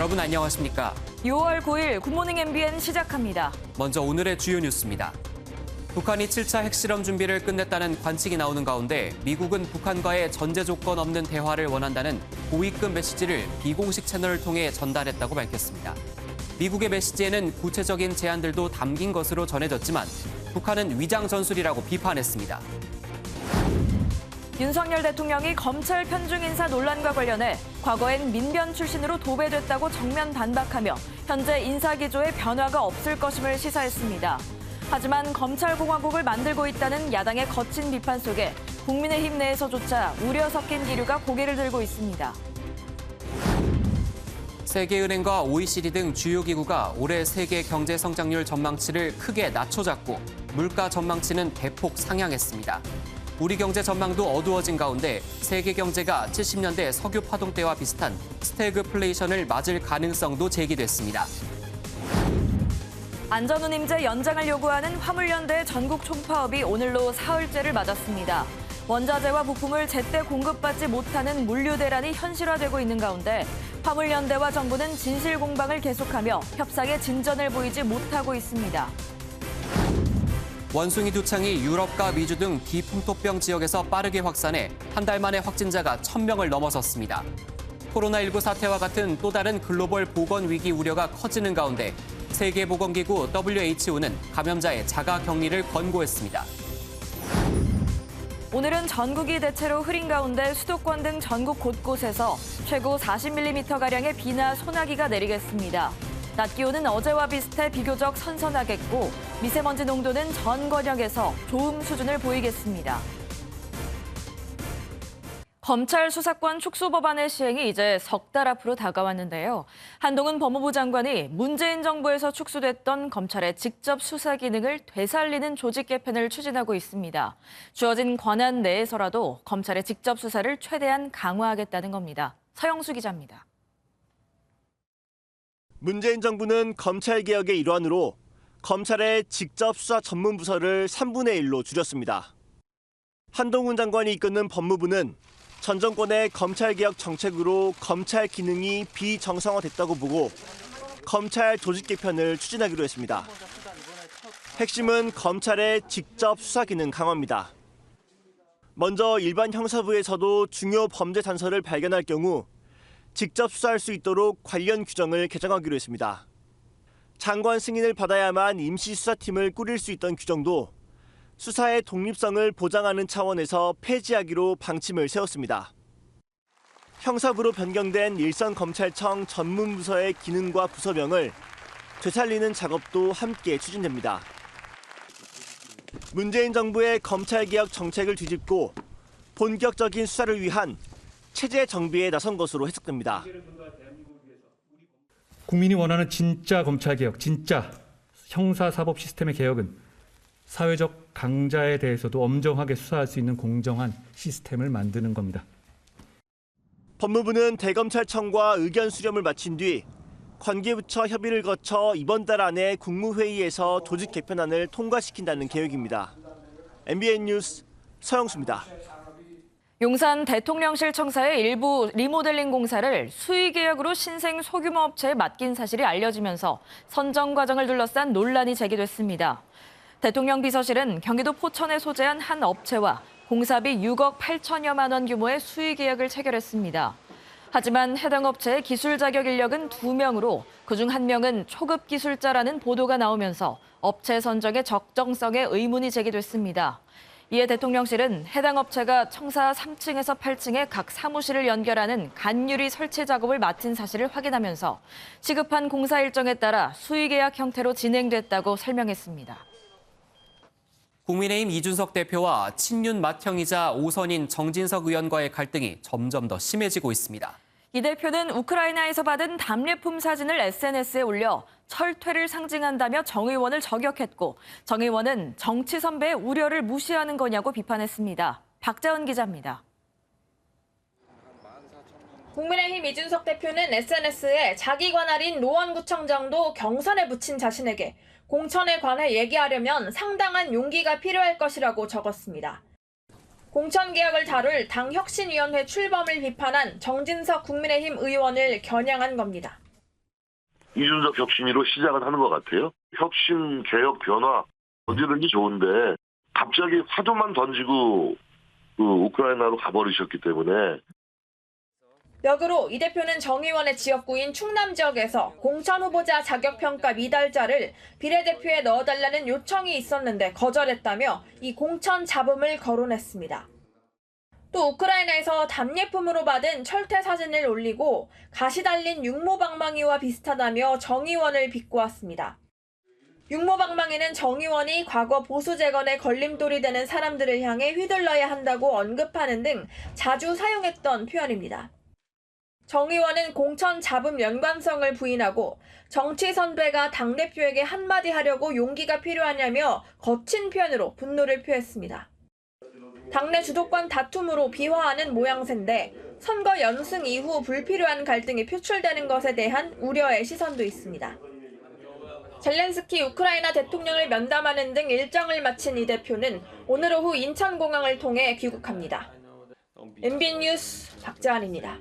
여러분 안녕하십니까? 6월 9일 굿모닝 MBN 시작합니다. 먼저 오늘의 주요 뉴스입니다. 북한이 7차 핵실험 준비를 끝냈다는 관측이 나오는 가운데 미국은 북한과의 전제 조건 없는 대화를 원한다는 고위급 메시지를 비공식 채널을 통해 전달했다고 밝혔습니다. 미국의 메시지에는 구체적인 제안들도 담긴 것으로 전해졌지만 북한은 위장 전술이라고 비판했습니다. 윤석열 대통령이 검찰 편중 인사 논란과 관련해 과거엔 민변 출신으로 도배됐다고 정면 반박하며 현재 인사기조에 변화가 없을 것임을 시사했습니다. 하지만 검찰공화국을 만들고 있다는 야당의 거친 비판 속에 국민의힘 내에서조차 우려 섞인 기류가 고개를 들고 있습니다. 세계은행과 OECD 등 주요 기구가 올해 세계 경제 성장률 전망치를 크게 낮춰잡고 물가 전망치는 대폭 상향했습니다. 우리 경제 전망도 어두워진 가운데 세계 경제가 70년대 석유 파동 때와 비슷한 스태그플레이션을 맞을 가능성도 제기됐습니다. 안전운임제 연장을 요구하는 화물연대의 전국 총파업이 오늘로 사흘째를 맞았습니다. 원자재와 부품을 제때 공급받지 못하는 물류 대란이 현실화되고 있는 가운데 화물연대와 정부는 진실 공방을 계속하며 협상에 진전을 보이지 못하고 있습니다. 원숭이 두창이 유럽과 미주 등 비풍토병 지역에서 빠르게 확산해 한 달 만에 확진자가 1,000명을 넘어섰습니다. 코로나19 사태와 같은 또 다른 글로벌 보건 위기 우려가 커지는 가운데 세계보건기구 WHO는 감염자의 자가 격리를 권고했습니다. 오늘은 전국이 대체로 흐린 가운데 수도권 등 전국 곳곳에서 최고 40mm가량의 비나 소나기가 내리겠습니다. 낮 기온은 어제와 비슷해 비교적 선선하겠고 미세먼지 농도는 전 권역에서 좋음 수준을 보이겠습니다. 검찰 수사권 축소 법안의 시행이 이제 석 달 앞으로 다가왔는데요. 한동훈 법무부 장관이 문재인 정부에서 축소됐던 검찰의 직접 수사 기능을 되살리는 조직 개편을 추진하고 있습니다. 주어진 권한 내에서라도 검찰의 직접 수사를 최대한 강화하겠다는 겁니다. 서영수 기자입니다. 문재인 정부는 검찰개혁의 일환으로 검찰의 직접 수사 전문 부서를 3분의 1로 줄였습니다. 한동훈 장관이 이끄는 법무부는 전 정권의 검찰개혁 정책으로 검찰 기능이 비정상화됐다고 보고 검찰 조직 개편을 추진하기로 했습니다. 핵심은 검찰의 직접 수사 기능 강화입니다. 먼저 일반 형사부에서도 중요 범죄 단서를 발견할 경우 직접 수사할 수 있도록 관련 규정을 개정하기로 했습니다. 장관 승인을 받아야만 임시수사팀을 꾸릴 수 있던 규정도 수사의 독립성을 보장하는 차원에서 폐지하기로 방침을 세웠습니다. 형사부로 변경된 일선검찰청 전문부서의 기능과 부서명을 되살리는 작업도 함께 추진됩니다. 문재인 정부의 검찰개혁 정책을 뒤집고 본격적인 수사를 위한 체제 정비에 나선 것으로 해석됩니다. 국민이 원하는 진짜 검찰개혁, 진짜 형사사법 시스템의 개혁은 사회적 강자에 대해서도 엄정하게 수사할 수 있는 공정한 시스템을 만드는 겁니다. 법무부는 대검찰청과 의견 수렴을 마친 뒤 관계부처 협의를 거쳐 이번 달 안에 국무회의에서 조직 개편안을 통과시킨다는 계획입니다. MBN 뉴스 서영수입니다. 용산 대통령실 청사의 일부 리모델링 공사를 수의계약으로 신생 소규모 업체에 맡긴 사실이 알려지면서 선정 과정을 둘러싼 논란이 제기됐습니다. 대통령 비서실은 경기도 포천에 소재한 한 업체와 공사비 6억 8천여만 원 규모의 수의계약을 체결했습니다. 하지만 해당 업체의 기술 자격 인력은 2명으로 그중 1명은 초급 기술자라는 보도가 나오면서 업체 선정의 적정성에 의문이 제기됐습니다. 이에 대통령실은 해당 업체가 청사 3층에서 8층에 각 사무실을 연결하는 간유리 설치 작업을 마친 사실을 확인하면서 시급한 공사 일정에 따라 수의계약 형태로 진행됐다고 설명했습니다. 국민의힘 이준석 대표와 친윤 맏형이자 오선인 정진석 의원과의 갈등이 점점 더 심해지고 있습니다. 이 대표는 우크라이나에서 받은 답례품 사진을 SNS에 올려 철퇴를 상징한다며 정 의원을 저격했고 정 의원은 정치 선배의 우려를 무시하는 거냐고 비판했습니다. 박자은 기자입니다. 국민의힘 이준석 대표는 SNS에 자기 관할인 노원구청장도 경선에 붙인 자신에게 공천에 관해 얘기하려면 상당한 용기가 필요할 것이라고 적었습니다. 공천 개혁을 다룰 당 혁신위원회 출범을 비판한 정진석 국민의힘 의원을 겨냥한 겁니다. 이준석 혁신위로 시작을 하는 것 같아요. 혁신, 개혁, 변화 어디든지 좋은데 갑자기 화두만 던지고 우크라이나로 가버리셨기 때문에. 역으로 이 대표는 정의원의 지역구인 충남 지역에서 공천 후보자 자격평가 미달자를 비례대표에 넣어달라는 요청이 있었는데 거절했다며 이 공천 잡음을 거론했습니다. 또 우크라이나에서 답례품으로 받은 철퇴 사진을 올리고 가시 달린 육모방망이와 비슷하다며 정의원을 비꼬았습니다. 육모방망이는 정의원이 과거 보수 재건에 걸림돌이 되는 사람들을 향해 휘둘러야 한다고 언급하는 등 자주 사용했던 표현입니다. 정의원은 공천 잡음 연관성을 부인하고 정치 선배가 당대표에게 한마디 하려고 용기가 필요하냐며 거친 표현으로 분노를 표했습니다. 당내 주도권 다툼으로 비화하는 모양새인데 선거 연승 이후 불필요한 갈등이 표출되는 것에 대한 우려의 시선도 있습니다. 젤렌스키 우크라이나 대통령을 면담하는 등 일정을 마친 이 대표는 오늘 오후 인천공항을 통해 귀국합니다. MBN 뉴스 박재환입니다.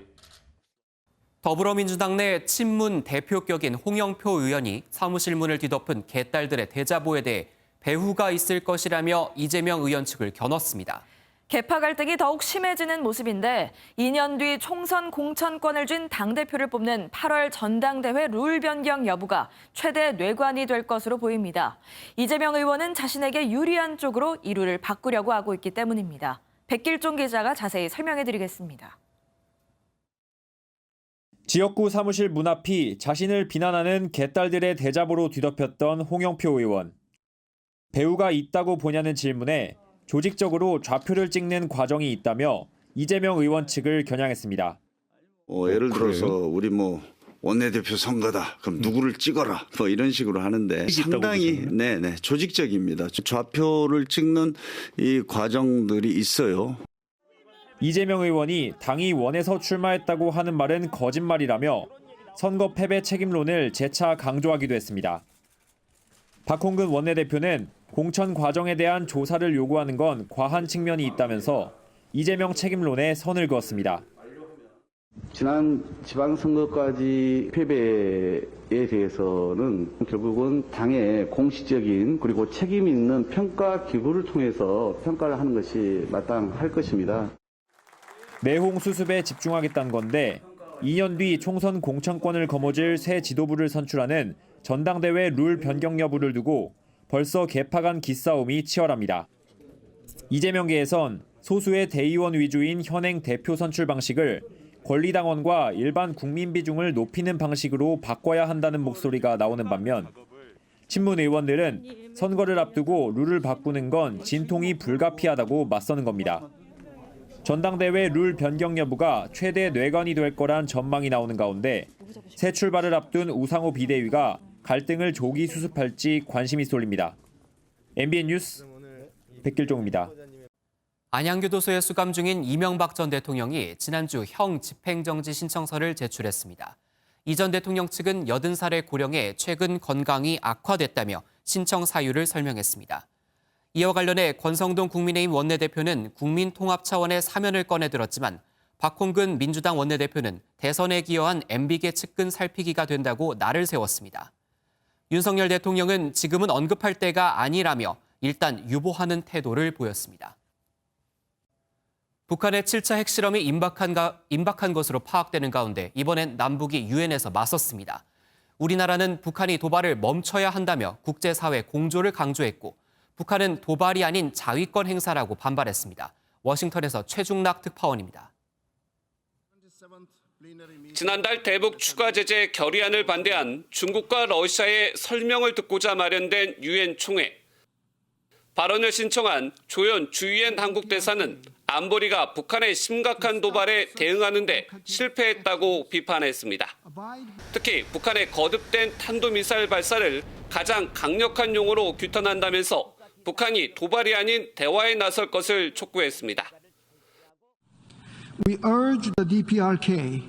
더불어민주당 내 친문 대표격인 홍영표 의원이 사무실 문을 뒤덮은 개딸들의 대자보에 대해 배후가 있을 것이라며 이재명 의원 측을 겨눴습니다. 개파 갈등이 더욱 심해지는 모습인데 2년 뒤 총선 공천권을 쥔 당대표를 뽑는 8월 전당대회 룰 변경 여부가 최대 뇌관이 될 것으로 보입니다. 이재명 의원은 자신에게 유리한 쪽으로 이 룰을 바꾸려고 하고 있기 때문입니다. 백길종 기자가 자세히 설명해드리겠습니다. 지역구 사무실 문 앞이 자신을 비난하는 개딸들의 대자보로 뒤덮였던 홍영표 의원. 배후가 있다고 보냐는 질문에 조직적으로 좌표를 찍는 과정이 있다며 이재명 의원 측을 겨냥했습니다. 예를 들어서 우리 원내대표 선거다. 그럼 누구를 찍어라. 이런 식으로 하는데 상당히 조직적입니다. 좌표를 찍는 이 과정들이 있어요. 이재명 의원이 당이 원해서 출마했다고 하는 말은 거짓말이라며 선거 패배 책임론을 재차 강조하기도 했습니다. 박홍근 원내대표는 공천 과정에 대한 조사를 요구하는 건 과한 측면이 있다면서 이재명 책임론에 선을 그었습니다. 지난 지방선거까지 패배에 대해서는 결국은 당의 공식적인 그리고 책임 있는 평가 기구를 통해서 평가를 하는 것이 마땅할 것입니다. 내홍 수습에 집중하겠다는 건데 2년 뒤 총선 공천권을 거머쥘 새 지도부를 선출하는 전당대회 룰 변경 여부를 두고 벌써 개파 간 기싸움이 치열합니다. 이재명계에선 소수의 대의원 위주인 현행 대표 선출 방식을 권리당원과 일반 국민 비중을 높이는 방식으로 바꿔야 한다는 목소리가 나오는 반면 친문 의원들은 선거를 앞두고 룰을 바꾸는 건 진통이 불가피하다고 맞서는 겁니다. 전당대회 룰 변경 여부가 최대 뇌관이 될 거란 전망이 나오는 가운데 새 출발을 앞둔 우상호 비대위가 갈등을 조기 수습할지 관심이 쏠립니다. MBN 뉴스 백길종입니다. 안양교도소에 수감 중인 이명박 전 대통령이 지난주 형 집행정지 신청서를 제출했습니다. 이 전 대통령 측은 80살의 고령에 최근 건강이 악화됐다며 신청 사유를 설명했습니다. 이와 관련해 권성동 국민의힘 원내대표는 국민통합 차원의 사면을 꺼내들었지만 박홍근 민주당 원내대표는 대선에 기여한 MB계 측근 살피기가 된다고 날을 세웠습니다. 윤석열 대통령은 지금은 언급할 때가 아니라며 일단 유보하는 태도를 보였습니다. 북한의 7차 핵실험이 임박한 것으로 파악되는 가운데 이번엔 남북이 유엔에서 맞섰습니다. 우리나라는 북한이 도발을 멈춰야 한다며 국제사회 공조를 강조했고 북한은 도발이 아닌 자위권 행사라고 반발했습니다. 워싱턴에서 최중락 특파원입니다. 지난달 대북 추가 제재 결의안을 반대한 중국과 러시아의 설명을 듣고자 마련된 유엔 총회. 발언을 신청한 조연 주유엔 한국 대사는 안보리가 북한의 심각한 도발에 대응하는 데 실패했다고 비판했습니다. 특히 북한의 거듭된 탄도미사일 발사를 가장 강력한 용어로 규탄한다면서 북한이 도발이 아닌 대화에 나설 것을 촉구했습니다. We urge the DPRK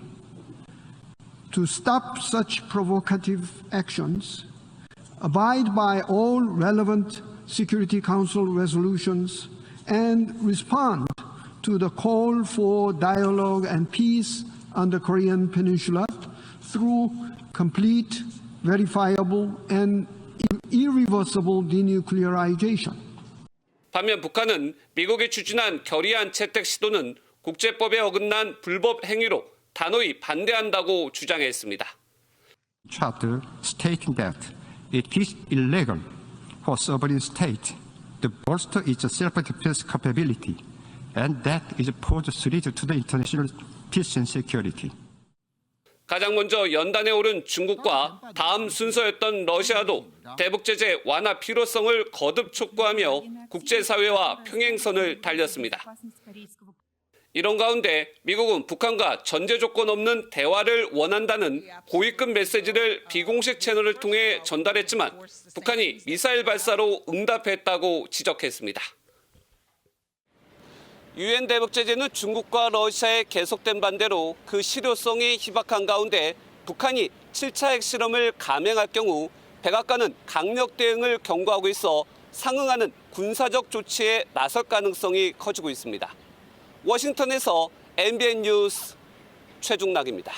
to stop such provocative actions, abide by all relevant Security Council resolutions, and respond to the call for dialogue and peace on the Korean Peninsula through complete verifiable and irreversible denuclearization. 반면 북한은 미국이 추진한 결의안 채택 시도는 국제법에 어긋난 불법 행위로 단호히 반대한다고 주장했습니다. Charter stating that it is illegal for sovereign state to bolster its self-defense capability, and that is pose threat to the international peace and security. 가장 먼저 연단에 오른 중국과 다음 순서였던 러시아도 대북 제재 완화 필요성을 거듭 촉구하며 국제사회와 평행선을 달렸습니다. 이런 가운데 미국은 북한과 전제 조건 없는 대화를 원한다는 고위급 메시지를 비공식 채널을 통해 전달했지만 북한이 미사일 발사로 응답했다고 지적했습니다. 유엔 대북 제재는 중국과 러시아의 계속된 반대로 그 실효성이 희박한 가운데 북한이 7차 핵실험을 감행할 경우 백악관은 강력 대응을 경고하고 있어 상응하는 군사적 조치에 나설 가능성이 커지고 있습니다. 워싱턴에서 MBN 뉴스 최중락입니다.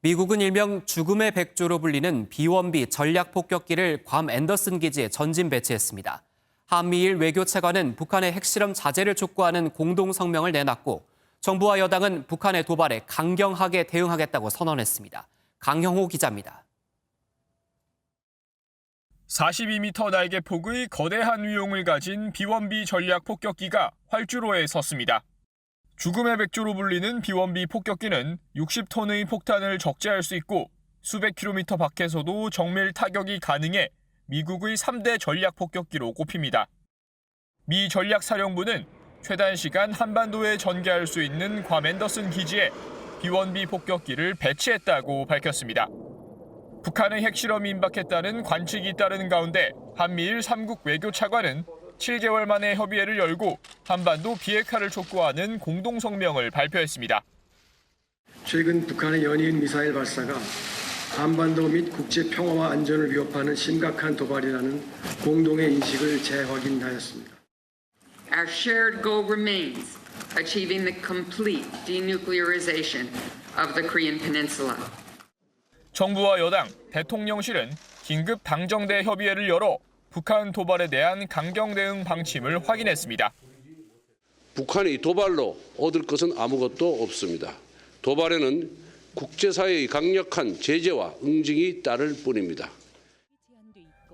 미국은 일명 죽음의 백조로 불리는 B-1B 전략폭격기를 괌 앤더슨 기지에 전진 배치했습니다. 한미일 외교차관은 북한의 핵실험 자제를 촉구하는 공동 성명을 내놨고 정부와 여당은 북한의 도발에 강경하게 대응하겠다고 선언했습니다. 강형호 기자입니다. 42m 날개 폭의 거대한 위용을 가진 B-1B 전략 폭격기가 활주로에 섰습니다. 죽음의 백조로 불리는 B-1B 폭격기는 60톤의 폭탄을 적재할 수 있고 수백 킬로미터 밖에서도 정밀 타격이 가능해 미국의 3대 전략 폭격기로 꼽힙니다. 미 전략사령부는 최단 시간 한반도에 전개할 수 있는 괌 앤더슨 기지에 B-1B 폭격기를 배치했다고 밝혔습니다. 북한의 핵실험이 임박했다는 관측이 따르는 가운데 한미일 3국 외교차관은 7개월 만에 협의회를 열고 한반도 비핵화를 촉구하는 공동성명을 발표했습니다. 최근 북한의 연이은 미사일 발사가 한반도 및 국제 평화와 안전을 위협하는 심각한 도발이라는 공동의 인식을 재확인하였습니다. Our shared goal remains achieving the complete denuclearization of the Korean Peninsula. 정부와 여당, 대통령실은 긴급 당정대 협의회를 열어 북한 도발에 대한 강경 대응 방침을 확인했습니다. 북한이 도발로 얻을 것은 아무것도 없습니다. 도발에는 국제사회의 강력한 제재와 응징이 따를 뿐입니다.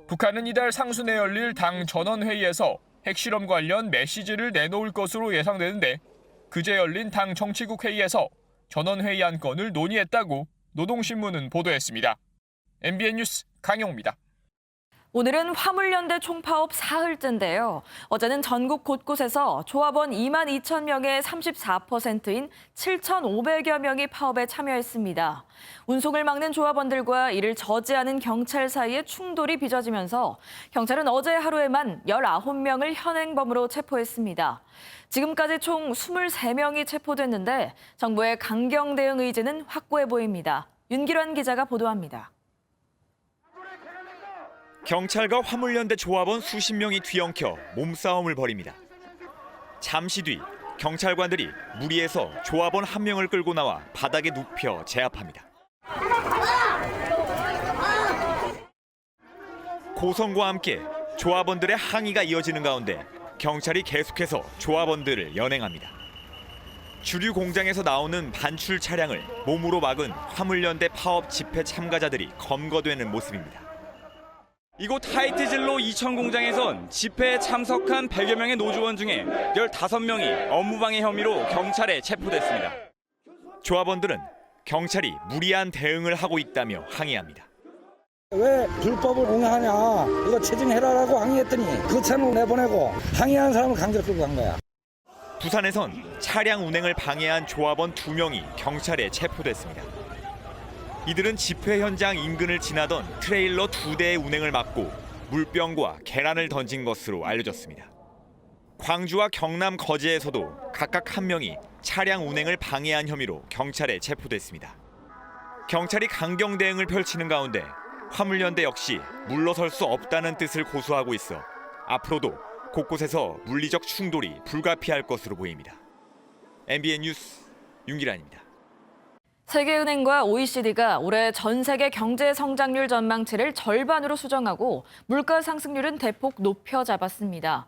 북한은 이달 상순에 열릴 당 전원회의에서 핵실험 관련 메시지를 내놓을 것으로 예상되는데 그제 열린 당 정치국 회의에서 전원회의 안건을 논의했다고 노동신문은 보도했습니다. MBN 뉴스 강용호입니다. 오늘은 화물연대 총파업 사흘째인데요. 어제는 전국 곳곳에서 조합원 2만 2천 명의 34%인 7,500여 명이 파업에 참여했습니다. 운송을 막는 조합원들과 이를 저지하는 경찰 사이에 충돌이 빚어지면서 경찰은 어제 하루에만 19명을 현행범으로 체포했습니다. 지금까지 총 23명이 체포됐는데 정부의 강경 대응 의지는 확고해 보입니다. 윤기란 기자가 보도합니다. 경찰과 화물연대 조합원 수십 명이 뒤엉켜 몸싸움을 벌입니다. 잠시 뒤 경찰관들이 무리해서 조합원 한 명을 끌고 나와 바닥에 눕혀 제압합니다. 고성과 함께 조합원들의 항의가 이어지는 가운데 경찰이 계속해서 조합원들을 연행합니다. 주류 공장에서 나오는 반출 차량을 몸으로 막은 화물연대 파업 집회 참가자들이 검거되는 모습입니다. 이곳 하이트진로 이천 공장에선 집회에 참석한 100여 명의 노조원 중에 15명이 업무방해 혐의로 경찰에 체포됐습니다. 조합원들은 경찰이 무리한 대응을 하고 있다며 항의합니다. 왜 불법을 운행하냐, 이거 체증해라라고 항의했더니 그 차를 내보내고 항의하는 사람을 강제로 끌고 간 거야. 부산에선 차량 운행을 방해한 조합원 2명이 경찰에 체포됐습니다. 이들은 집회 현장 인근을 지나던 트레일러 2대의 운행을 막고 물병과 계란을 던진 것으로 알려졌습니다. 광주와 경남 거제에서도 각각 1명이 차량 운행을 방해한 혐의로 경찰에 체포됐습니다. 경찰이 강경 대응을 펼치는 가운데 화물연대 역시 물러설 수 없다는 뜻을 고수하고 있어 앞으로도 곳곳에서 물리적 충돌이 불가피할 것으로 보입니다. MBN 뉴스 윤기란입니다. 세계은행과 OECD가 올해 전 세계 경제 성장률 전망치를 절반으로 수정하고 물가 상승률은 대폭 높여 잡았습니다.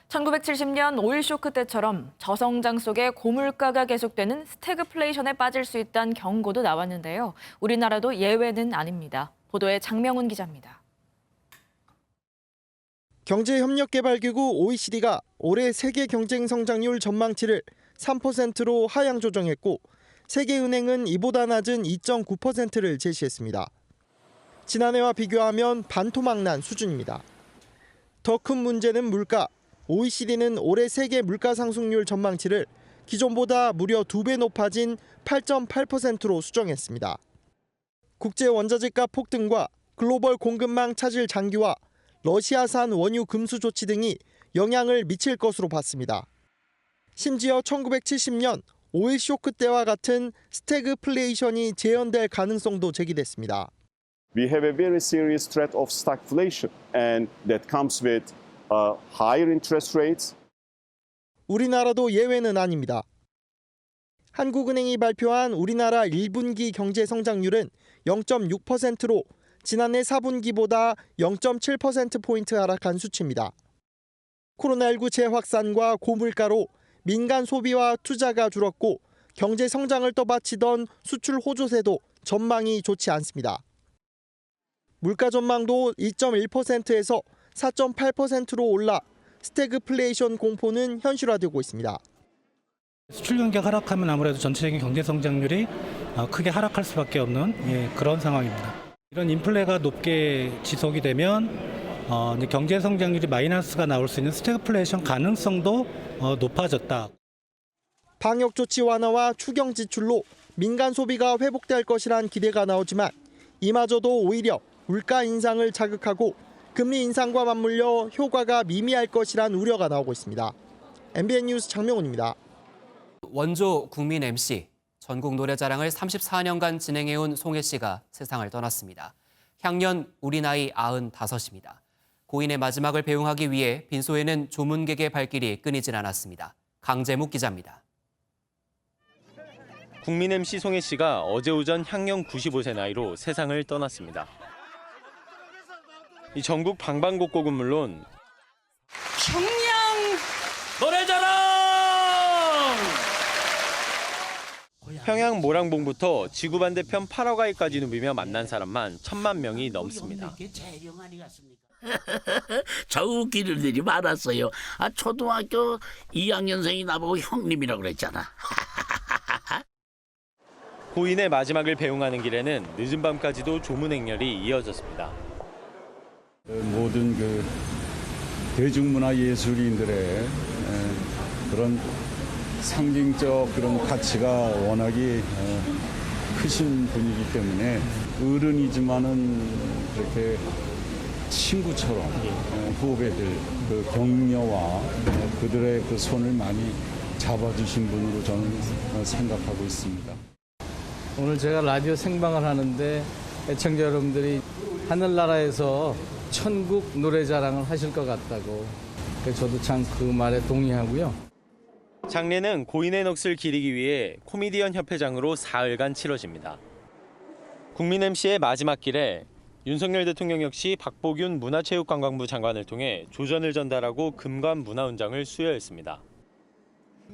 1970년 오일 쇼크 때처럼 저성장 속에 고물가가 계속되는 스태그플레이션에 빠질 수 있다는 경고도 나왔는데요. 우리나라도 예외는 아닙니다. 보도에 장명훈 기자입니다. 경제협력개발기구 OECD가 올해 세계 경쟁 성장률 전망치를 3%로 하향 조정했고 세계은행은 이보다 낮은 2.9%를 제시했습니다. 지난해와 비교하면 반토막 난 수준입니다. 더 큰 문제는 물가. OECD는 올해 세계 물가 상승률 전망치를 기존보다 무려 2배 높아진 8.8%로 수정했습니다. 국제 원자재값 폭등과 글로벌 공급망 차질 장기화, 러시아산 원유 금수 조치 등이 영향을 미칠 것으로 봤습니다. 심지어 1970년 오일 쇼크 때와 같은 스태그플레이션이 재현될 가능성도 제기됐습니다. We have a very serious threat of stagflation, and that comes with higher interest rates. 우리나라도 예외는 아닙니다. 한국은행이 발표한 우리나라 1분기 경제 성장률은 0.6%로 지난해 4분기보다 0.7%포인트 하락한 수치입니다. 코로나19 재확산과 고물가로 민간 소비와 투자가 줄었고 경제 성장을 떠받치던 수출 호조세도 전망이 좋지 않습니다. 물가 전망도 2.1%에서 4.8%로 올라 스태그플레이션 공포는 현실화되고 있습니다. 수출 경기가 하락하면 아무래도 전체적인 경제 성장률이 크게 하락할 수밖에 없는 그런 상황입니다. 이런 인플레가 높게 지속이 되면 경제 성장률이 마이너스가 나올 수 있는 스태그플레이션 가능성도 높아졌다. 방역 조치 완화와 추경 지출로 민간 소비가 회복될 것이란 기대가 나오지만 이마저도 오히려 물가 인상을 자극하고 금리 인상과 맞물려 효과가 미미할 것이란 우려가 나오고 있습니다. MBN 뉴스 장명훈입니다. 원조 국민 MC, 전국 노래자랑을 34년간 진행해온 송혜 씨가 세상을 떠났습니다. 향년 우리 나이 95입니다. 고인의 마지막을 배웅하기 위해 빈소에는 조문객의 발길이 끊이질 않았습니다. 강재묵 기자입니다. 국민 MC 송혜 씨가 어제 오전 향년 95세 나이로 세상을 떠났습니다. 이 전국 방방곡곡은 물론 청량 노래자랑! 평양 모랑봉부터 지구 반대편 파라과이까지 누비며 만난 사람만 1000만 명이 넘습니다. 저 웃긴 일들이 많았어요. 초등학교 2학년생이 나보고 형님이라고 그랬잖아. 고인의 마지막을 배웅하는 길에는 늦은 밤까지도 조문 행렬이 이어졌습니다. 모든 대중문화 예술인들의 그런 상징적 그런 가치가 워낙에 크신 분이기 때문에 어른이지만은 그렇게 친구처럼 후배들 격려와 그들의 손을 많이 잡아주신 분으로 저는 생각하고 있습니다. 오늘 제가 라디오 생방을 하는데 애청자 여러분들이 하늘나라에서 천국 노래자랑을 하실 것 같다고. 저도 참 그 말에 동의하고요. 장례는 고인의 넋을 기리기 위해 코미디언 협회장으로 사흘간 치러집니다. 국민 MC의 마지막 길에 윤석열 대통령 역시 박보균 문화체육관광부 장관을 통해 조전을 전달하고 금관 문화훈장을 수여했습니다.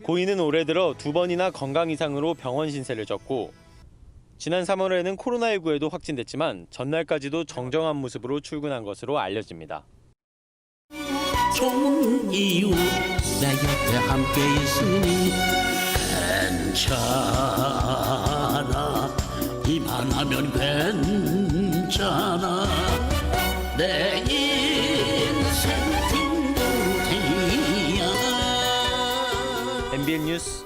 고인은 올해 들어 2번이나 건강 이상으로 병원 신세를 졌고 지난 3월에는 코로나19에도 확진됐지만 전날까지도 정정한 모습으로 출근한 것으로 알려집니다. 좋은 이유 내 곁에 함께 있으니 괜찮아 이만하면 괜찮아 내 인생 딩동댕이야. MBN 뉴스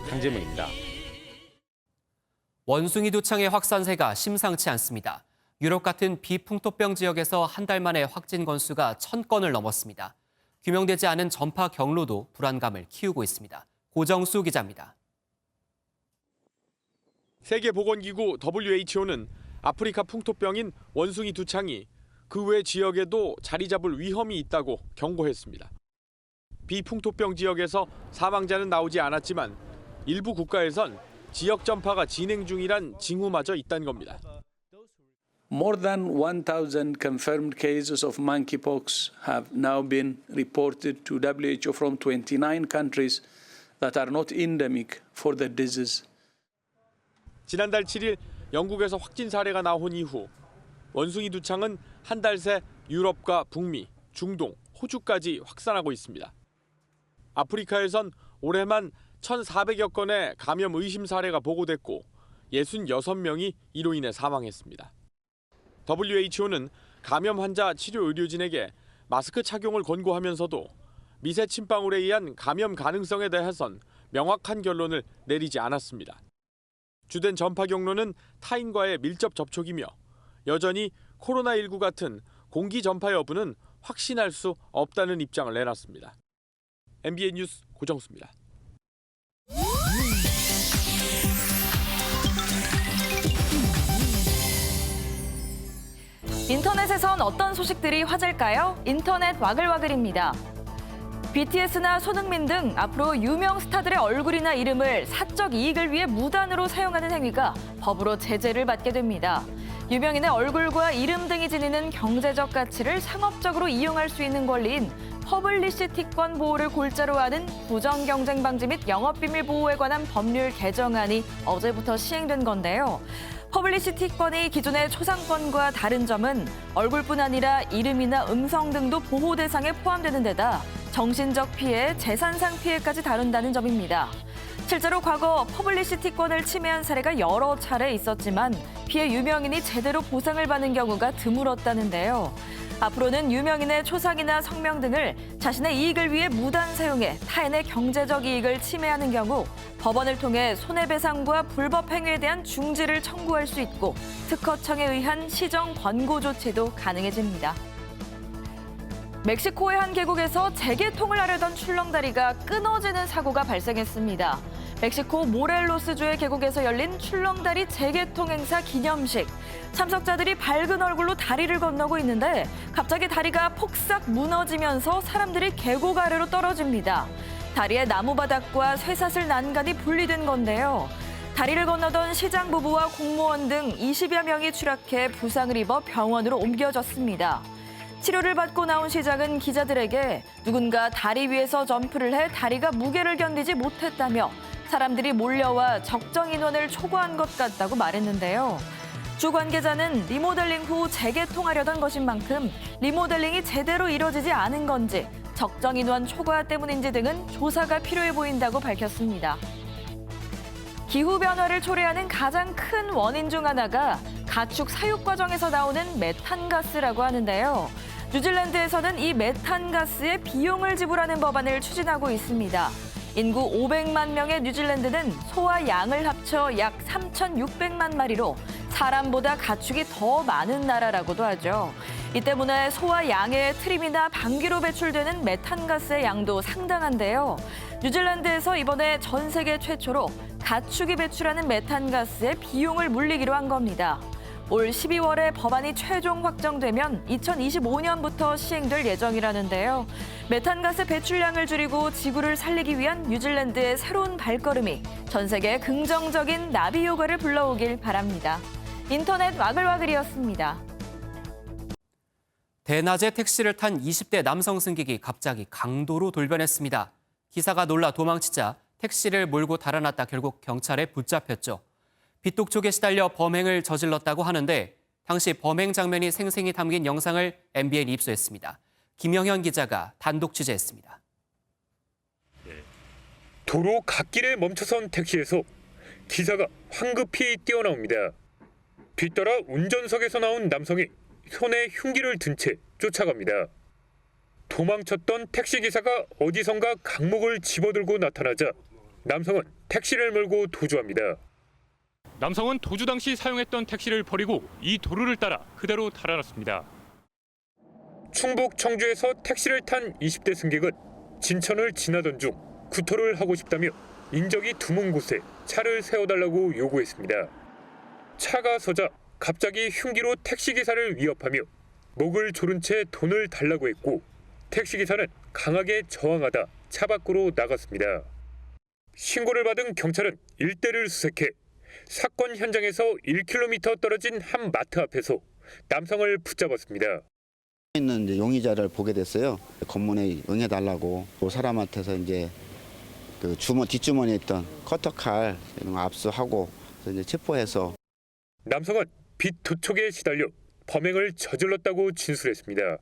강재문입니다. 원숭이 두창의 확산세가 심상치 않습니다. 유럽 같은 비풍토병 지역에서 한 달 만에 확진 건수가 1000건을 넘었습니다. 규명되지 않은 전파 경로도 불안감을 키우고 있습니다. 고정수 기자입니다. 세계보건기구 WHO는 아프리카 풍토병인 원숭이 두창이 그 외 지역에도 자리 잡을 위험이 있다고 경고했습니다. 비풍토병 지역에서 사망자는 나오지 않았지만 일부 국가에선 지역 전파가 진행 중이란 징후마저 있다는 겁니다. More than 1,000 confirmed cases of monkeypox have now been reported to WHO from 29 countries that are not endemic for the disease. 지난달 7일 영국에서 확진 사례가 나온 이후 원숭이 두창은 한 달 새 유럽과 북미, 중동, 호주까지 확산하고 있습니다. 아프리카에선 올해만 1,400여 건의 감염 의심 사례가 보고됐고 66명이 이로 인해 사망했습니다. WHO는 감염 환자 치료 의료진에게 마스크 착용을 권고하면서도 미세 침방울에 의한 감염 가능성에 대해선 명확한 결론을 내리지 않았습니다. 주된 전파 경로는 타인과의 밀접 접촉이며 여전히 코로나19 같은 공기 전파 여부는 확신할 수 없다는 입장을 내놨습니다. MBN 뉴스 고정수입니다. 인터넷에선 어떤 소식들이 화제일까요? 인터넷 와글와글입니다. BTS나 손흥민 등 앞으로 유명 스타들의 얼굴이나 이름을 사적 이익을 위해 무단으로 사용하는 행위가 법으로 제재를 받게 됩니다. 유명인의 얼굴과 이름 등이 지니는 경제적 가치를 상업적으로 이용할 수 있는 권리인 퍼블리시티권 보호를 골자로 하는 부정 경쟁 방지 및 영업비밀 보호에 관한 법률 개정안이 어제부터 시행된 건데요. 퍼블리시티권이 기존의 초상권과 다른 점은 얼굴뿐 아니라 이름이나 음성 등도 보호 대상에 포함되는 데다 정신적 피해, 재산상 피해까지 다룬다는 점입니다. 실제로 과거 퍼블리시티권을 침해한 사례가 여러 차례 있었지만 피해 유명인이 제대로 보상을 받는 경우가 드물었다는데요. 앞으로는 유명인의 초상이나 성명 등을 자신의 이익을 위해 무단 사용해 타인의 경제적 이익을 침해하는 경우 법원을 통해 손해배상과 불법 행위에 대한 중지를 청구할 수 있고 특허청에 의한 시정 권고 조치도 가능해집니다. 멕시코의 한 계곡에서 재개통을 하려던 출렁다리가 끊어지는 사고가 발생했습니다. 멕시코 모렐로스주의 계곡에서 열린 출렁다리 재개통 행사 기념식. 참석자들이 밝은 얼굴로 다리를 건너고 있는데 갑자기 다리가 폭삭 무너지면서 사람들이 계곡 아래로 떨어집니다. 다리에 나무바닥과 쇠사슬 난간이 분리된 건데요. 다리를 건너던 시장 부부와 공무원 등 20여 명이 추락해 부상을 입어 병원으로 옮겨졌습니다. 치료를 받고 나온 시장은 기자들에게 누군가 다리 위에서 점프를 해 다리가 무게를 견디지 못했다며 사람들이 몰려와 적정 인원을 초과한 것 같다고 말했는데요. 주 관계자는 리모델링 후 재개통하려던 것인 만큼 리모델링이 제대로 이뤄지지 않은 건지 적정 인원 초과 때문인지 등은 조사가 필요해 보인다고 밝혔습니다. 기후변화를 초래하는 가장 큰 원인 중 하나가 가축 사육 과정에서 나오는 메탄가스라고 하는데요. 뉴질랜드에서는 이 메탄가스의 비용을 지불하는 법안을 추진하고 있습니다. 인구 500만 명의 뉴질랜드는 소와 양을 합쳐 약 3,600만 마리로 사람보다 가축이 더 많은 나라라고도 하죠. 이 때문에 소와 양의 트림이나 방귀로 배출되는 메탄가스의 양도 상당한데요. 뉴질랜드에서 이번에 전 세계 최초로 가축이 배출하는 메탄가스의 비용을 물리기로 한 겁니다. 올 12월에 법안이 최종 확정되면 2025년부터 시행될 예정이라는데요. 메탄가스 배출량을 줄이고 지구를 살리기 위한 뉴질랜드의 새로운 발걸음이 전 세계에 긍정적인 나비 효과를 불러오길 바랍니다. 인터넷 와글와글이었습니다. 대낮에 택시를 탄 20대 남성 승객이 갑자기 강도로 돌변했습니다. 기사가 놀라 도망치자 택시를 몰고 달아났다 결국 경찰에 붙잡혔죠. 빗독촉에 시달려 범행을 저질렀다고 하는데 당시 범행 장면이 생생히 담긴 영상을 MBN이 입수했습니다. 김영현 기자가 단독 취재했습니다. 도로 갓길에 멈춰선 택시에서 기사가 황급히 뛰어나옵니다. 뒤따라 운전석에서 나온 남성이 손에 흉기를 든 채 쫓아갑니다. 도망쳤던 택시기사가 어디선가 강목을 집어들고 나타나자 남성은 택시를 몰고 도주합니다. 남성은 도주 당시 사용했던 택시를 버리고 이 도로를 따라 그대로 달아났습니다. 충북 청주에서 택시를 탄 20대 승객은 진천을 지나던 중 구토를 하고 싶다며 인적이 드문 곳에 차를 세워달라고 요구했습니다. 차가 서자 갑자기 흉기로 택시기사를 위협하며 목을 조른 채 돈을 달라고 했고 택시기사는 강하게 저항하다 차 밖으로 나갔습니다. 신고를 받은 경찰은 일대를 수색해 사건 현장에서 1km 떨어진 한 마트 앞에서 남성을 붙잡았습니다. 있는 이제 용의자를 보게 됐어요. 검문에 응해달라고 그 사람한테서 이제 그 뒷주머니에 있던 커터칼 이런 거 압수하고 이제 체포해서 남성은 빚 도촉에 시달려 범행을 저질렀다고 진술했습니다.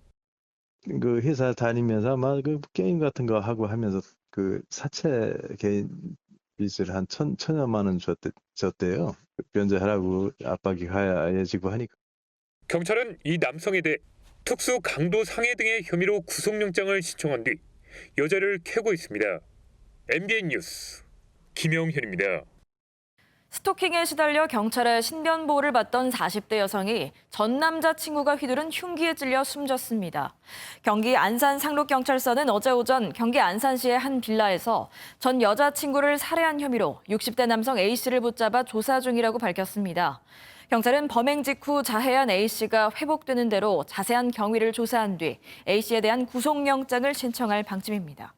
그 회사 다니면서 아마 그 게임 같은 거 하고 하면서 그 사채 개인 빚을 한 천여만 원 줬대요. 변제하라고 압박이 가해지고 하니까. 경찰은 이 남성에 대해 특수 강도 상해 등의 혐의로 구속영장을 신청한 뒤 여자를 캐고 있습니다. MBN 뉴스 김영현입니다. 스토킹에 시달려 경찰의 신변보호를 받던 40대 여성이 전 남자친구가 휘두른 흉기에 찔려 숨졌습니다. 경기 안산 상록경찰서는 어제 오전 경기 안산시의 한 빌라에서 전 여자친구를 살해한 혐의로 60대 남성 A씨를 붙잡아 조사 중이라고 밝혔습니다. 경찰은 범행 직후 자해한 A씨가 회복되는 대로 자세한 경위를 조사한 뒤 A씨에 대한 구속영장을 신청할 방침입니다.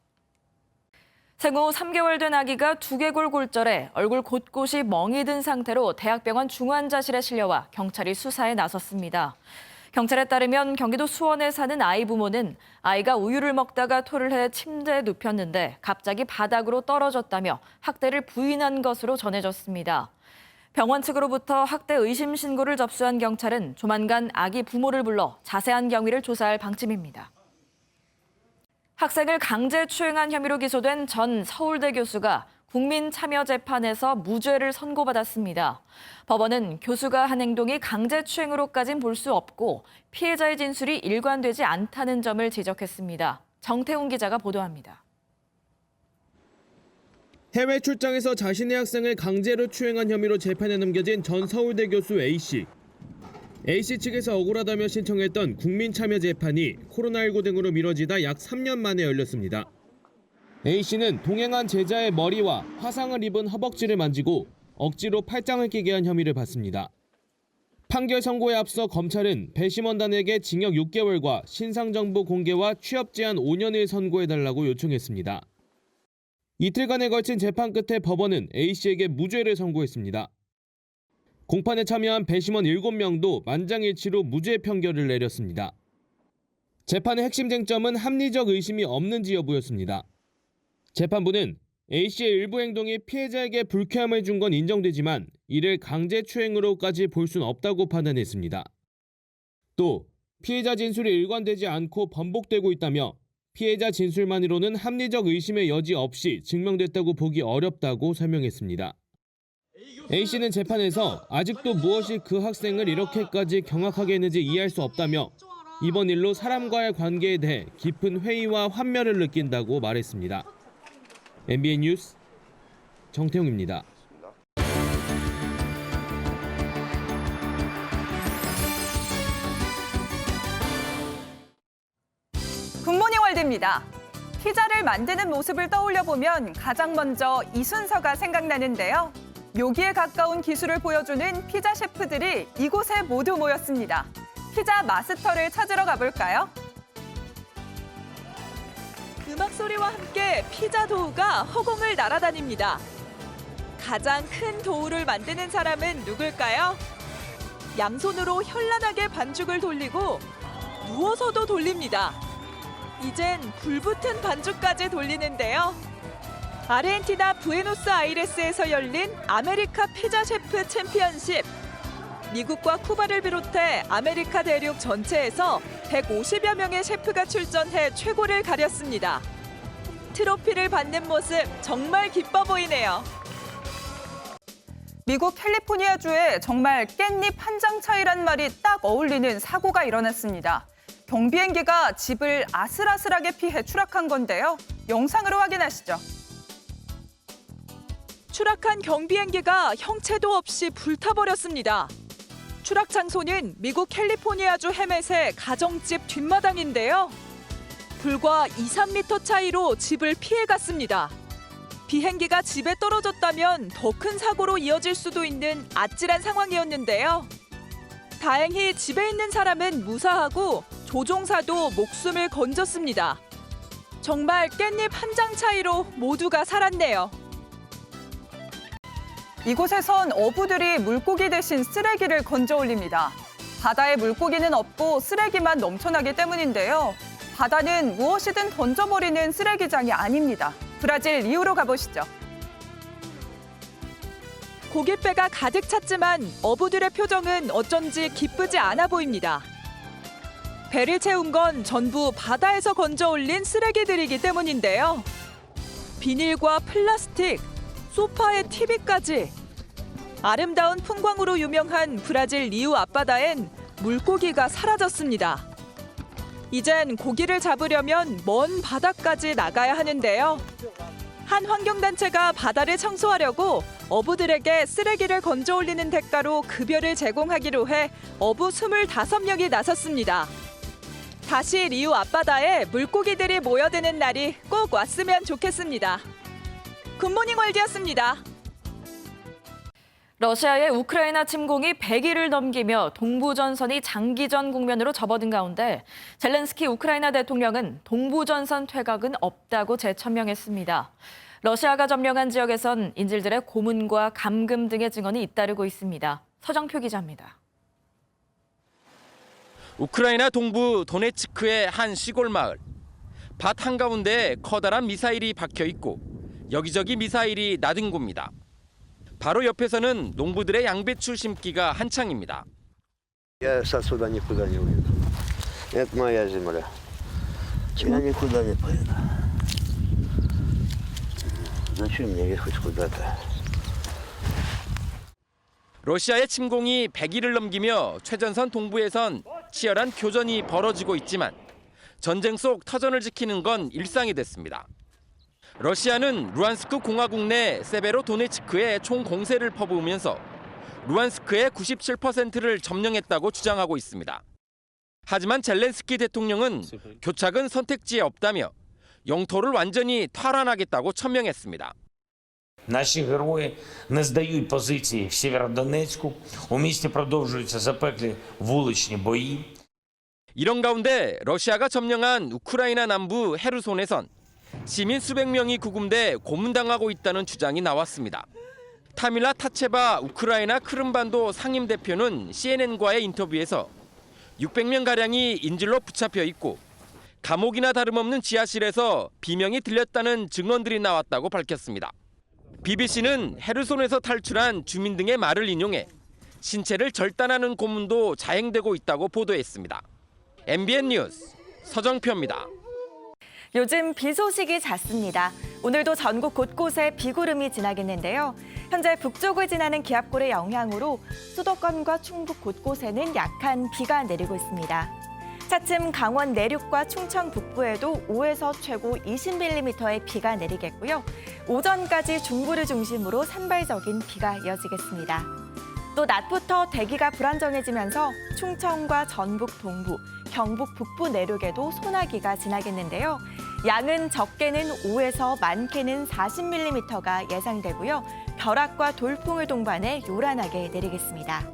생후 3개월 된 아기가 두개골 골절에 얼굴 곳곳이 멍이 든 상태로 대학병원 중환자실에 실려와 경찰이 수사에 나섰습니다. 경찰에 따르면 경기도 수원에 사는 아이 부모는 아이가 우유를 먹다가 토를 해 침대에 눕혔는데 갑자기 바닥으로 떨어졌다며 학대를 부인한 것으로 전해졌습니다. 병원 측으로부터 학대 의심 신고를 접수한 경찰은 조만간 아기 부모를 불러 자세한 경위를 조사할 방침입니다. 학생을 강제 추행한 혐의로 기소된 전 서울대 교수가 국민참여재판에서 무죄를 선고받았습니다. 법원은 교수가 한 행동이 강제 추행으로까진 볼 수 없고 피해자의 진술이 일관되지 않다는 점을 지적했습니다. 정태훈 기자가 보도합니다. 해외 출장에서 자신의 학생을 강제로 추행한 혐의로 재판에 넘겨진 전 서울대 교수 A씨. A씨 측에서 억울하다며 신청했던 국민참여재판이 코로나19 등으로 미뤄지다 약 3년 만에 열렸습니다. A씨는 동행한 제자의 머리와 화상을 입은 허벅지를 만지고 억지로 팔짱을 끼게 한 혐의를 받습니다. 판결 선고에 앞서 검찰은 배심원단에게 징역 6개월과 신상정보 공개와 취업 제한 5년을 선고해달라고 요청했습니다. 이틀간에 걸친 재판 끝에 법원은 A씨에게 무죄를 선고했습니다. 공판에 참여한 배심원 7명도 만장일치로 무죄 판결을 내렸습니다. 재판의 핵심 쟁점은 합리적 의심이 없는지 여부였습니다. 재판부는 A씨의 일부 행동이 피해자에게 불쾌함을 준 건 인정되지만 이를 강제 추행으로까지 볼 수는 없다고 판단했습니다. 또 피해자 진술이 일관되지 않고 번복되고 있다며 피해자 진술만으로는 합리적 의심의 여지 없이 증명됐다고 보기 어렵다고 설명했습니다. A씨는 재판에서 아직도 무엇이 그 학생을 이렇게까지 경악하게 했는지 이해할 수 없다며 이번 일로 사람과의 관계에 대해 깊은 회의와 환멸을 느낀다고 말했습니다. MBN 뉴스 정태웅입니다. 굿모닝 월드입니다. 피자를 만드는 모습을 떠올려보면 가장 먼저 이 순서가 생각나는데요. 묘기에 가까운 기술을 보여주는 피자 셰프들이 이곳에 모두 모였습니다. 피자 마스터를 찾으러 가볼까요? 음악 소리와 함께 피자 도우가 허공을 날아다닙니다. 가장 큰 도우를 만드는 사람은 누굴까요? 양손으로 현란하게 반죽을 돌리고 누워서도 돌립니다. 이젠 불붙은 반죽까지 돌리는데요. 아르헨티나 부에노스아이레스에서 열린 아메리카 피자 셰프 챔피언십. 미국과 쿠바를 비롯해 아메리카 대륙 전체에서 150여 명의 셰프가 출전해 최고를 가렸습니다. 트로피를 받는 모습 정말 기뻐 보이네요. 미국 캘리포니아주에 정말 깻잎 한 장 차이란 말이 딱 어울리는 사고가 일어났습니다. 경비행기가 집을 아슬아슬하게 피해 추락한 건데요. 영상으로 확인하시죠. 추락한 경비행기가 형체도 없이 불타버렸습니다. 추락 장소는 미국 캘리포니아주 해멧의 가정집 뒷마당인데요. 불과 2-3m 차이로 집을 피해갔습니다. 비행기가 집에 떨어졌다면 더 큰 사고로 이어질 수도 있는 아찔한 상황이었는데요. 다행히 집에 있는 사람은 무사하고 조종사도 목숨을 건졌습니다. 정말 깻잎 한 장 차이로 모두가 살았네요. 이곳에선 어부들이 물고기 대신 쓰레기를 건져 올립니다. 바다에 물고기는 없고 쓰레기만 넘쳐나기 때문인데요. 바다는 무엇이든 던져버리는 쓰레기장이 아닙니다. 브라질 리우로 가보시죠. 고깃배가 가득 찼지만 어부들의 표정은 어쩐지 기쁘지 않아 보입니다. 배를 채운 건 전부 바다에서 건져 올린 쓰레기들이기 때문인데요. 비닐과 플라스틱, 소파에 TV까지. 아름다운 풍광으로 유명한 브라질 리우 앞바다엔 물고기가 사라졌습니다. 이젠 고기를 잡으려면 먼 바다까지 나가야 하는데요. 한 환경단체가 바다를 청소하려고 어부들에게 쓰레기를 건져 올리는 대가로 급여를 제공하기로 해 어부 25명이 나섰습니다. 다시 리우 앞바다에 물고기들이 모여드는 날이 꼭 왔으면 좋겠습니다. 굿모닝 월드였습니다. 러시아의 우크라이나 침공이 100일을 넘기며 동부전선이 장기전 국면으로 접어든 가운데 젤렌스키 우크라이나 대통령은 동부전선 퇴각은 없다고 재천명했습니다. 러시아가 점령한 지역에선 인질들의 고문과 감금 등의 증언이 잇따르고 있습니다. 서정표 기자입니다. 우크라이나 동부 도네츠크의 한 시골 마을. 밭 한가운데 커다란 미사일이 박혀 있고 여기저기 미사일이 나뒹굽니다. 바로 옆에서는 농부들의 양배추 심기가 한창입니다. Я отсюда никуда не уеду. Это моя земля. Я никуда не поеду. Зачем мне ехать куда-то? 러시아의 침공이 100일을 넘기며 최전선 동부에선 치열한 교전이 벌어지고 있지만 전쟁 속 터전을 지키는 건 일상이 됐습니다. 러시아는 루안스크 공화국 내 세베로도네츠크에 총 공세를 퍼부으면서 루안스크의 97%를 점령했다고 주장하고 있습니다. 하지만 젤렌스키 대통령은 교착은 선택지에 없다며 영토를 완전히 탈환하겠다고 천명했습니다. Наші герої не здають позиції в Сєвєродонецьку. У місті продовжуються запеклі вуличні бої. 이런 가운데 러시아가 점령한 우크라이나 남부 헤르손에선 시민 수백 명이 구금돼 고문당하고 있다는 주장이 나왔습니다. 타밀라 타체바 우크라이나 크림반도 상임대표는 CNN과의 인터뷰에서 600명가량이 인질로 붙잡혀 있고 감옥이나 다름없는 지하실에서 비명이 들렸다는 증언들이 나왔다고 밝혔습니다. BBC는 헤르손에서 탈출한 주민 등의 말을 인용해 신체를 절단하는 고문도 자행되고 있다고 보도했습니다. MBN 뉴스 서정표입니다. 요즘 비 소식이 잦습니다. 오늘도 전국 곳곳에 비구름이 지나겠는데요. 현재 북쪽을 지나는 기압골의 영향으로 수도권과 충북 곳곳에는 약한 비가 내리고 있습니다. 차츰 강원 내륙과 충청 북부에도 5에서 최고 20mm의 비가 내리겠고요. 오전까지 중부를 중심으로 산발적인 비가 이어지겠습니다. 또 낮부터 대기가 불안정해지면서 충청과 전북 동부, 경북 북부 내륙에도 소나기가 지나겠는데요. 양은 적게는 5에서 많게는 40mm가 예상되고요. 벼락과 돌풍을 동반해 요란하게 내리겠습니다.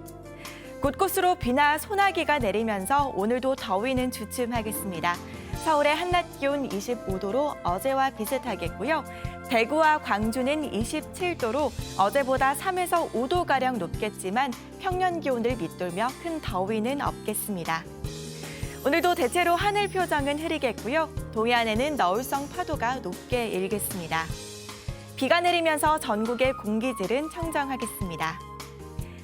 곳곳으로 비나 소나기가 내리면서 오늘도 더위는 주춤하겠습니다. 서울의 한낮 기온 25도로 어제와 비슷하겠고요. 대구와 광주는 27도로 어제보다 3에서 5도가량 높겠지만 평년 기온을 밑돌며 큰 더위는 없겠습니다. 오늘도 대체로 하늘 표정은 흐리겠고요. 동해안에는 너울성 파도가 높게 일겠습니다. 비가 내리면서 전국의 공기질은 청정하겠습니다.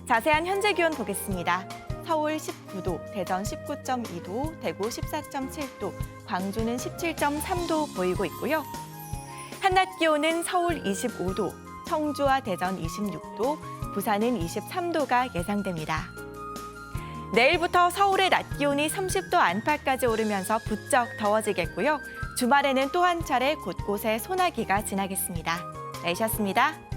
자세한 현재 기온 보겠습니다. 서울 19도, 대전 19.2도, 대구 14.7도, 광주는 17.3도 보이고 있고요. 한낮 기온은 서울 25도, 청주와 대전 26도, 부산은 23도가 예상됩니다. 내일부터 서울의 낮 기온이 30도 안팎까지 오르면서 부쩍 더워지겠고요. 주말에는 또 한 차례 곳곳에 소나기가 지나겠습니다. 날씨였습니다.